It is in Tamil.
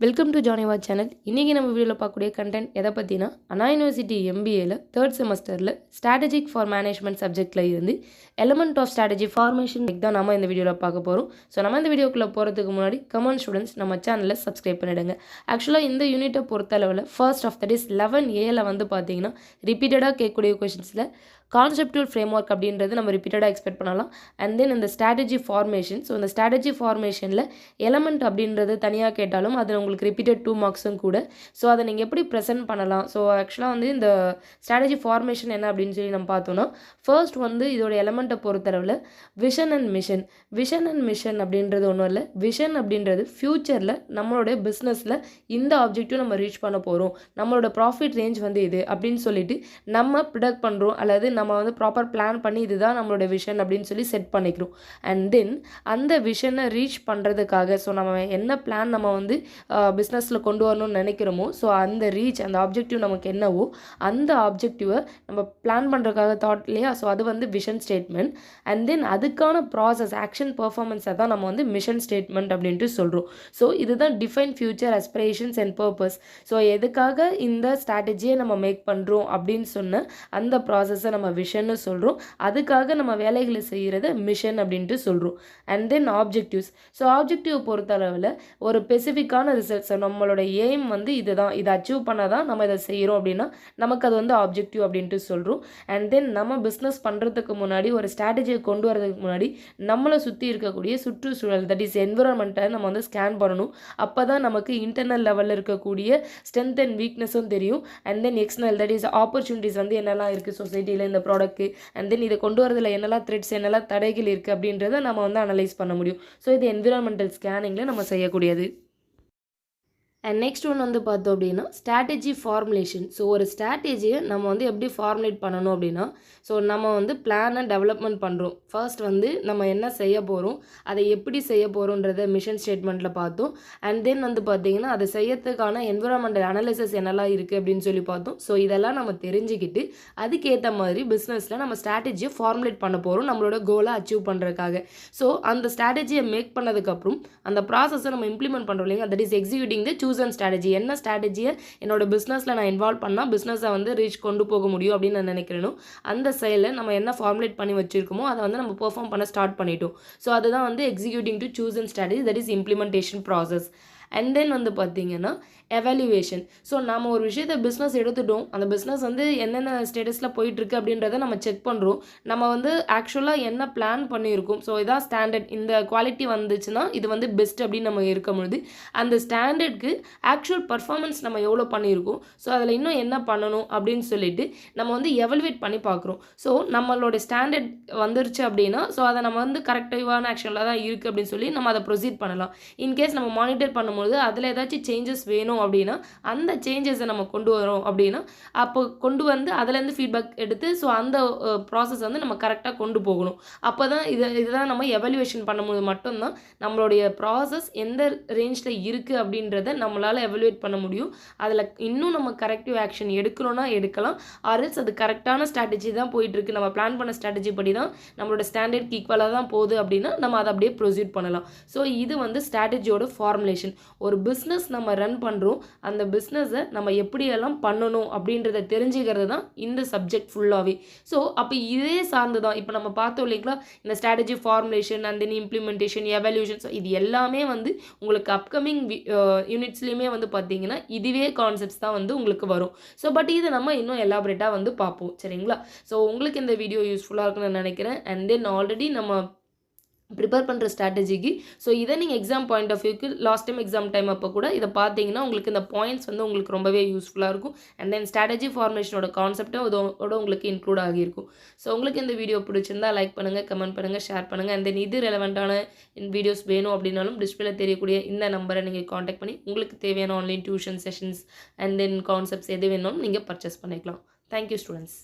Welcome to ஜானிவா channel. இன்றைக்கி நம்ம வீடியோவில் பார்க்கக்கூடிய கண்டென்ட் எதை பற்றினா, அண்ணா யூனிவர்சிட்டி எம்பிஏல 3rd செமஸ்டரில் ஸ்ட்ராட்டஜிக் ஃபார் மேனேஜ்மெண்ட் சப்ஜெக்டில் இருந்து எலமெண்ட் ஆஃப் ஸ்ட்ராட்டஜி ஃபார்மேஷன் தான் நம்ம இந்த வீடியோவில் பார்க்க போகிறோம். ஸோ நம்ம இந்த வீடியோக்குள்ளே போகிறதுக்கு முன்னாடி கமெண்ட் ஸ்டூடெண்ட்ஸ் நம்ம சேனலில் சப்ஸ்கிரைப் பண்ணிவிடுங்க. ஆக்சுவலாக இந்த யூனிட்டை பொறுத்தளவில் first of that is 11A வந்து பார்த்தீங்கன்னா ரிப்பீட்டடாக கேட்கக்கூடிய கொஷின்ஸில் கான்செப்டுவல் ஃப்ரேம் ஒர்க் அப்படின்றது நம்ம ரிப்பீட்டடாக எக்ஸ்பெக்ட் பண்ணலாம். அண்ட் தென் இந்த ஸ்ட்ராட்டஜி ஃபார்மேஷன், ஸோ இந்த ஸ்ட்ராட்டஜி ஃபார்மேஷனில் எலமெண்ட் அப்படின்றது தனியாக கேட்டாலும் அதில் உங்களுக்கு ரிப்பீட்டட் 2 மார்க்ஸும் கூட. ஸோ அதை நீங்கள் எப்படி ப்ரெசென்ட் பண்ணலாம்? ஸோ ஆக்சுவலாக வந்து இந்த ஸ்ட்ராட்டஜி ஃபார்மேஷன் என்ன அப்படின்னு சொல்லி நம்ம பார்த்தோன்னா, ஃபர்ஸ்ட் வந்து இதோட எலமெண்ட்டை பொறுத்தளவில் vision and mission. Vision and mission அப்படின்றது ஒன்றும் இல்லை. விஷன் அப்படின்றது ஃப்யூச்சரில் நம்மளோட பிஸ்னஸில் இந்த ஆப்ஜெக்டிவ் நம்ம ரீச் பண்ண போகிறோம், நம்மளோட ப்ராஃபிட் ரேஞ்ச் வந்து இது அப்படின்னு சொல்லிட்டு நம்ம ப்ரிடக்ட் பண்ணுறோம், அல்லது நம்ம வந்து ப்ராப்பர் பிளான் பண்ணி இதுதான் நம்மளோட விஷன் அப்படின்னு சொல்லி செட் பண்ணிக்கிறோம். அண்ட் தென் அந்த விஷனை ரீச் பண்ணுறதுக்காக ஸோ நம்ம என்ன பிளான் நம்ம வந்து பிஸ்னஸில் கொண்டு வரணும்னு நினைக்கிறோமோ, ஸோ அந்த ரீச் அந்த ஆப்ஜெக்டிவ் நமக்கு என்னவோ அந்த ஆப்ஜெக்டிவை நம்ம பிளான் பண்ணுறதுக்காக தாட் இல்லையா, ஸோ அது வந்து விஷன் ஸ்டேட்மெண்ட். அண்ட் தென் அதுக்கான ப்ராசஸ் ஆக்ஷன் பர்ஃபார்மன்ஸை தான் நம்ம வந்து மிஷன் ஸ்டேட்மெண்ட் அப்படின்ட்டு சொல்கிறோம். ஸோ இதுதான் define future aspirations and purpose. So எதுக்காக இந்த ஸ்ட்ராட்டஜியை நம்ம மேக் பண்ணுறோம் அப்படின்னு சொன்ன அந்த ப்ராசஸை நம்ம விஷன்னு சொல்கிறோம். அதுக்காக நம்ம வேலைகளை செய்கிறத மிஷன் அப்படின்ட்டு சொல்கிறோம். And then objectives. So objective பொறுத்தளவில் ஒரு ஸ்பெசிஃபிக்கான ரிசல்ட்ஸ், நம்மளோட எய்ம் வந்து இதுதான், இதை அச்சீவ் பண்ணால் தான் நம்ம இதை செய்கிறோம் அப்படின்னா நமக்கு அது வந்து ஆப்ஜெக்டிவ் அப்படின்ட்டு சொல்கிறோம். அண்ட் தென் நம்ம பிஸ்னஸ் பண்ணுறதுக்கு முன்னாடி ஒரு ஸ்ட்ராட்டஜியை கொண்டு வரதுக்கு முன்னாடி நம்மளை சுற்றி இருக்கக்கூடிய சுற்றுச்சூழல் தட் இஸ் என்விரான்மெண்ட்டை நம்ம வந்து ஸ்கேன் பண்ணணும். அப்போ தான் நமக்கு இன்டர்னல் லெவலில் இருக்கக்கூடிய ஸ்ட்ரென்த் அண்ட் வீக்னஸும் தெரியும். And then external that is opportunities வந்து என்னெல்லாம் இருக்குது சொசைட்டியில் இந்த ப்ராடக்ட்டு. அண்ட் தென் இதை கொண்டு வரதில் என்னெல்லாம் த்ரெட்ஸ் என்னெல்லாம் தடைகள் இருக்குது அப்படின்றத நம்ம வந்து அனலைஸ் பண்ண முடியும். ஸோ இது என்விரான்மெண்டல் ஸ்கேனிங்கில் நம்ம செய்யக்கூடியது. அண்ட் நெக்ஸ்ட் ஒன் வந்து பார்த்தோம் அப்படின்னா ஸ்ட்ராட்டஜி ஃபார்முலேஷன். ஸோ ஒரு ஸ்ட்ராட்டஜியை நம்ம வந்து எப்படி ஃபார்முலேட் பண்ணணும் அப்படின்னா, ஸோ நம்ம வந்து பிளானை டெவலப்மெண்ட் பண்ணுறோம். ஃபர்ஸ்ட் வந்து நம்ம என்ன செய்ய போகிறோம், அதை எப்படி செய்ய போகிறோன்றத மிஷன் ஸ்டேட்மெண்ட்டில் பார்த்தோம். அண்ட் தென் வந்து பார்த்திங்கன்னா அதை செய்யறதுக்கான என்விரான்மெண்டல் அனாலிசிஸ் என்னெல்லாம் இருக்குது அப்படின்னு சொல்லி பார்த்தோம். ஸோ இதெல்லாம் நம்ம தெரிஞ்சுக்கிட்டு அதுக்கேற்ற மாதிரி பிஸ்னஸில் நம்ம ஸ்ட்ராட்டஜியை ஃபார்முலேட் பண்ண போகிறோம் நம்மளோட கோலை அச்சீவ் பண்ணுறதுக்காக. ஸோ அந்த ஸ்ட்ராட்டஜியை மேக் பண்ணதுக்கப்புறம் அந்த ப்ராசஸை நம்ம இம்ப்ளிமெண்ட் பண்ணுறோம் இல்லைங்க, that is executing the chosen strategy. என்ன ஸ்ட்ராட்டஜியை என்னோட பிஸ்னஸில் நான் இன்வால்வ் பண்ணால் பிஸ்னஸை வந்து ரீச் கொண்டு போக முடியும் அப்படின்னு நான் நினைக்கிறேனோ அந்த செயலை நம்ம என்ன ஃபார்முலேட் பண்ணி வச்சுருக்கோமோ அதை வந்து நம்ம பெர்ஃபார்ம் பண்ண ஸ்டார்ட் பண்ணிட்டோம். ஸோ அதுதான் வந்து executing the chosen strategy, that is implementation process. And then வந்து பார்த்திங்கன்னா எவாலுவேஷன். ஸோ நம்ம ஒரு விஷயத்தை பிஸ்னஸ் எடுத்துட்டோம், அந்த பிஸ்னஸ் வந்து என்னென்ன ஸ்டேட்டஸில் போயிட்டுருக்கு அப்படின்றத நம்ம செக் பண்ணுறோம். நம்ம வந்து ஆக்சுவலாக என்ன பிளான் பண்ணியிருக்கோம், ஸோ இதான் ஸ்டாண்டர்ட், இந்த குவாலிட்டி வந்துச்சுன்னா இது வந்து பெஸ்ட் அப்படின்னு நம்ம இருக்கும் பொழுது அந்த ஸ்டாண்டர்டுக்கு ஆக்சுவல் பர்ஃபார்மன்ஸ் நம்ம எவ்வளோ பண்ணியிருக்கோம், ஸோ அதில் இன்னும் என்ன பண்ணணும் அப்படின்னு சொல்லிட்டு நம்ம வந்து எவல்வேட் பண்ணி பார்க்குறோம். ஸோ நம்மளோட ஸ்டாண்டர்ட் வந்துருச்சு அப்படின்னா ஸோ அதை நம்ம வந்து கரெக்டிவான ஆக்ஷனில் தான் இருக்குது அப்படின்னு சொல்லி நம்ம அதை ப்ரொசீட் பண்ணலாம். இன்கேஸ் நம்ம மானிட்டர் பண்ணும்போது அதில் ஏதாச்சும் சேஞ்சஸ் வேணும் அப்படின்னா அந்த சேஞ்சஸை நம்ம கொண்டு வரோம் அப்படின்னா அப்போ கொண்டு வந்து அதுலேருந்து ஃபீட்பேக் எடுத்து ஸோ அந்த ப்ராசஸ் வந்து நம்ம கரெக்டாக கொண்டு போகணும். அப்போ தான் இதுதான் நம்ம எவல்யூவேஷன் பண்ணும்போது மட்டும்தான் நம்மளுடைய ப்ராசஸ் எந்த ரேஞ்சில் இருக்குது அப்படின்றத நம்மளால் எவல்யூவேட் பண்ண முடியும். அதில் இன்னும் நம்ம கரெக்டிவ் ஆக்ஷன் எடுக்கணும்னா எடுக்கலாம், ஆர்எல்ஸ் அது கரெக்டான ஸ்ட்ராட்டஜி தான் போயிட்டுருக்கு, நம்ம பிளான் பண்ண ஸ்ட்ராட்டஜி படி தான் நம்மளோட ஸ்டாண்டர்ட் ஈக்குவலாக தான் போகுது அப்படின்னா நம்ம அதை அப்படியே ப்ரொசீட் பண்ணலாம். ஸோ இது வந்து ஸ்ட்ராட்டஜியோட ஃபார்முலேஷன். ஒரு பிஸ்னஸ் நம்ம ரன் பண்ணுறோம், அந்த பிஸ்னஸை நம்ம எப்படியெல்லாம் பண்ணணும் அப்படின்றத தெரிஞ்சுக்கிறது தான் இந்த சப்ஜெக்ட் ஃபுல்லாகவே. ஸோ அப்போ இதே சார்ந்து தான் இப்போ நம்ம பார்த்தோம் இல்லைங்களா, இந்த strategy formulation and then implementation evolution. So இது எல்லாமே வந்து உங்களுக்கு அப்கமிங் யூனிட்ஸ்லேயுமே வந்து பார்த்தீங்கன்னா இதுவே கான்செப்ட்ஸ் தான் வந்து உங்களுக்கு வரும். ஸோ பட் இதை நம்ம இன்னும் எலாபரேட்டாக வந்து பார்ப்போம், சரிங்களா? ஸோ உங்களுக்கு இந்த வீடியோ யூஸ்ஃபுல்லாக இருக்குன்னு நினைக்கிறேன். அண்ட் தென் ஆல்ரெடி நம்ம ப்ரிப்பேர் பண்ணுற ஸ்ட்ராட்டஜிக்கு ஸோ இதை நீங்கள் எக்ஸாம் பாயிண்ட் ஆஃப் வியூக்கு லாஸ்ட் டைம் எக்ஸாம் டைம் அப்போ கூட இதை பார்த்தீங்கன்னா உங்களுக்கு இந்த பாயிண்ட்ஸ் வந்து உங்களுக்கு ரொம்பவே யூஸ்ஃபுல்லாக இருக்கும். அண்ட் தென் ஸ்ட்ராட்டஜி ஃபார்மேஷனோட கான்செப்டும் இதோட உங்களுக்கு இன்க்ளூட் ஆகியிருக்கும். ஸோ உங்களுக்கு இந்த வீடியோ பிடிச்சிருந்தா லைக் பண்ணுங்கள், கமெண்ட் பண்ணுங்கள், ஷேர் பண்ணுங்கள். அண்ட் தென் இது ரெலவெண்ட்டான வீடியோஸ் வேணும் அப்படின்னாலும் டிஸ்பிளே தெரியக்கூடிய இந்த நம்பரை நீங்கள் காண்டாக்ட் பண்ணி உங்களுக்கு தேவையான online tuition sessions and then concepts எது வேணும்னு நீங்கள் பர்ச்சேஸ் பண்ணிக்கலாம். Thank you students.